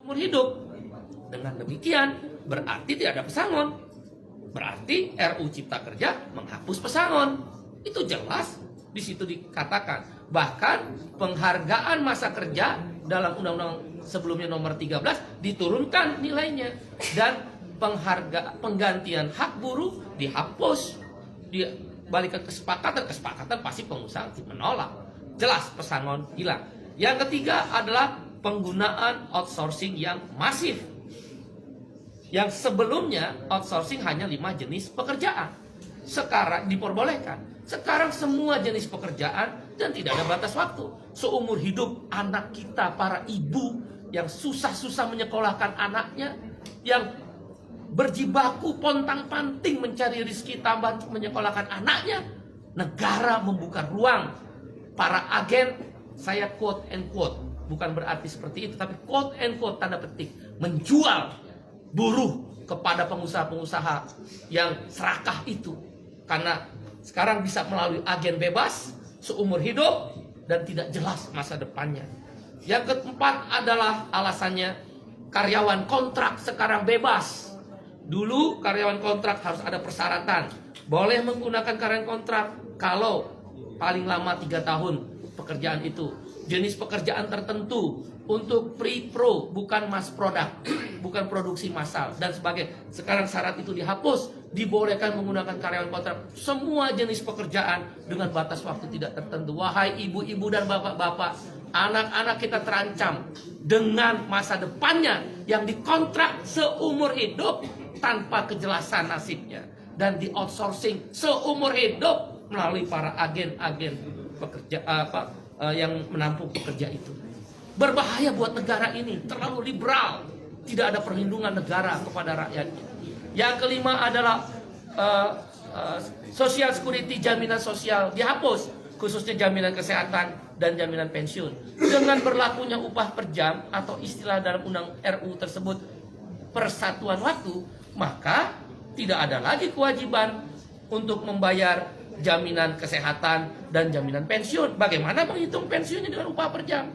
umur hidup. Dengan demikian berarti tidak ada pesangon. Berarti RUU Cipta Kerja menghapus pesangon. Itu jelas di situ dikatakan. Bahkan penghargaan masa kerja dalam undang-undang sebelumnya nomor 13 diturunkan nilainya, dan penggantian hak buruh dihapus. Balik ke kesepakatan pasti pengusaha menolak. Jelas pesangon hilang. Yang ketiga adalah penggunaan outsourcing yang masif. Yang sebelumnya outsourcing hanya 5 jenis pekerjaan. Sekarang diperbolehkan. Sekarang semua jenis pekerjaan dan tidak ada batas waktu. Seumur hidup anak kita, para ibu yang susah-susah menyekolahkan anaknya, yang berjibaku pontang-panting mencari rezeki tambah menyekolahkan anaknya, negara membuka ruang. Para agen, saya quote and quote, bukan berarti seperti itu, tapi quote and quote tanda petik, menjual buruh kepada pengusaha-pengusaha yang serakah itu. Karena sekarang bisa melalui agen bebas seumur hidup dan tidak jelas masa depannya. Yang keempat adalah alasannya karyawan kontrak sekarang bebas. Dulu karyawan kontrak harus ada persyaratan. Boleh menggunakan karyawan kontrak kalau paling lama 3 tahun pekerjaan itu. Jenis pekerjaan tertentu untuk pre-pro, bukan mass product, bukan produksi massal dan sebagainya. Sekarang syarat itu dihapus, dibolehkan menggunakan karyawan kontrak semua jenis pekerjaan dengan batas waktu tidak tertentu. Wahai ibu-ibu dan bapak-bapak, anak-anak kita terancam dengan masa depannya yang dikontrak seumur hidup tanpa kejelasan nasibnya dan di outsourcing seumur hidup melalui para agen-agen pekerja yang menampung pekerja itu. Berbahaya buat negara ini, terlalu liberal, tidak ada perlindungan negara kepada rakyatnya. Yang kelima adalah social security, jaminan sosial dihapus, khususnya jaminan kesehatan dan jaminan pensiun. Dengan berlakunya upah per jam atau istilah dalam undang RU tersebut persatuan waktu, maka tidak ada lagi kewajiban untuk membayar jaminan kesehatan dan jaminan pensiun. Bagaimana menghitung pensiunnya dengan upah per jam?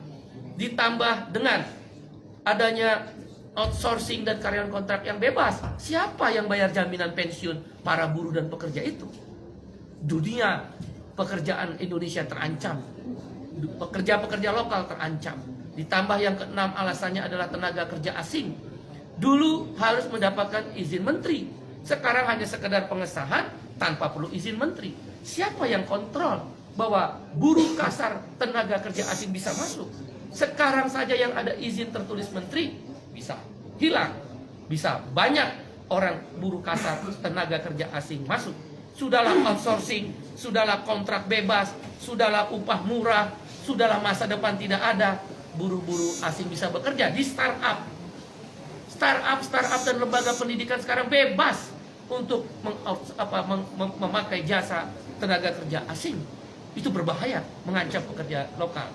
Ditambah dengan adanya outsourcing dan karyawan kontrak yang bebas. Siapa yang bayar jaminan pensiun para buruh dan pekerja itu? Dunia pekerjaan Indonesia terancam. Pekerja-pekerja lokal terancam. Ditambah yang keenam alasannya adalah tenaga kerja asing. Dulu harus mendapatkan izin menteri. Sekarang hanya sekedar pengesahan tanpa perlu izin menteri. Siapa yang kontrol bahwa buruh kasar tenaga kerja asing bisa masuk? Sekarang saja yang ada izin tertulis menteri bisa hilang. Bisa banyak orang buruh kasar tenaga kerja asing masuk. Sudahlah outsourcing, sudahlah kontrak bebas, sudahlah upah murah, sudahlah masa depan tidak ada. Buruh-buruh asing bisa bekerja di startup. Startup dan lembaga pendidikan sekarang bebas untuk memakai jasa tenaga kerja asing. Itu berbahaya, mengancam pekerja lokal.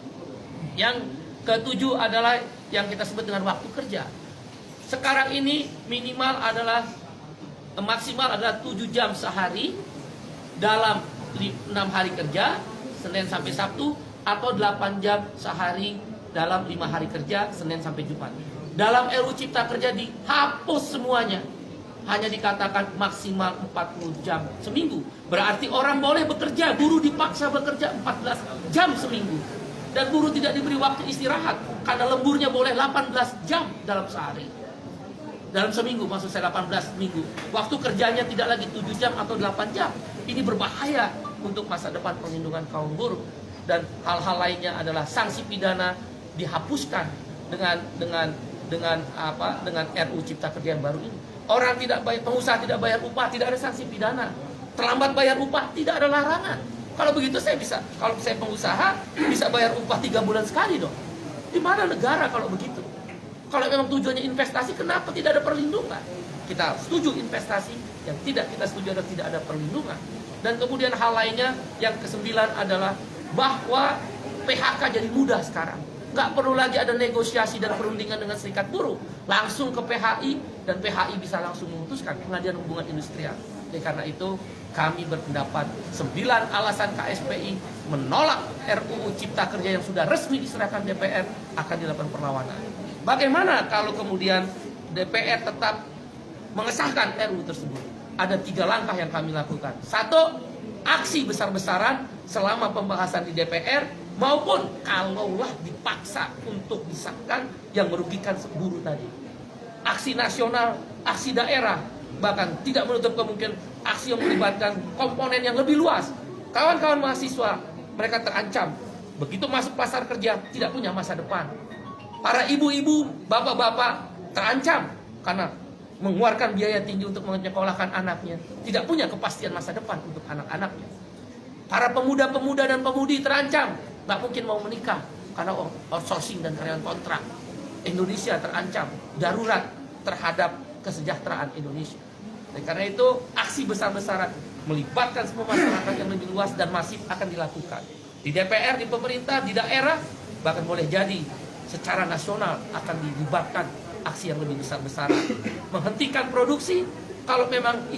Yang ketujuh adalah yang kita sebut dengan waktu kerja. Sekarang ini maksimal adalah 7 jam sehari dalam 6 hari kerja, Senin sampai Sabtu, atau 8 jam sehari dalam 5 hari kerja, Senin sampai Jumat. Dalam RUU Cipta Kerja dihapus semuanya. Hanya dikatakan maksimal 40 jam seminggu. Berarti orang boleh bekerja, buruh dipaksa bekerja 14 jam seminggu. Dan buruh tidak diberi waktu istirahat, karena lemburnya boleh 18 jam dalam sehari. Dalam seminggu, maksud saya 18 minggu. Waktu kerjanya tidak lagi 7 jam atau 8 jam. Ini berbahaya untuk masa depan perlindungan kaum buruh. Dan hal-hal lainnya adalah sanksi pidana dihapuskan dengan RUU Cipta Kerja yang baru ini. Orang tidak bayar, pengusaha tidak bayar upah, tidak ada sanksi pidana. Terlambat bayar upah, tidak ada larangan. Kalau begitu kalau saya pengusaha bisa bayar upah 3 bulan sekali dong. Di mana negara kalau begitu? Kalau memang tujuannya investasi, kenapa tidak ada perlindungan? Kita setuju investasi, yang tidak kita setuju adalah tidak ada perlindungan. Dan kemudian hal lainnya yang kesembilan adalah bahwa PHK jadi mudah sekarang. Nggak perlu lagi ada negosiasi dan perundingan dengan serikat buruh. Langsung ke PHI, dan PHI bisa langsung memutuskan Pengadilan Hubungan Industrial. Jadi karena itu kami berpendapat 9 alasan KSPI menolak RUU Cipta Kerja yang sudah resmi diserahkan DPR akan dilakukan perlawanan. Bagaimana kalau kemudian DPR tetap mengesahkan RUU tersebut? Ada 3 langkah yang kami lakukan. 1, aksi besar-besaran selama pembahasan di DPR, maupun kalaulah dipaksa untuk disahkan yang merugikan buruh tadi. Aksi nasional, aksi daerah, bahkan tidak menutup kemungkinan aksi yang melibatkan komponen yang lebih luas. Kawan-kawan mahasiswa, mereka terancam. Begitu masuk pasar kerja, tidak punya masa depan. Para ibu-ibu, bapak-bapak terancam karena mengeluarkan biaya tinggi untuk menyekolahkan anaknya, tidak punya kepastian masa depan untuk anak-anaknya. Para pemuda-pemuda dan pemudi terancam, nggak mungkin mau menikah karena outsourcing dan karyawan kontrak. Indonesia terancam, darurat terhadap kesejahteraan Indonesia. Dan karena itu aksi besar-besaran melibatkan semua masyarakat yang lebih luas dan masif akan dilakukan. Di DPR, di pemerintah, di daerah, bahkan boleh jadi secara nasional akan dilibatkan aksi yang lebih besar-besaran. Menghentikan produksi kalau memang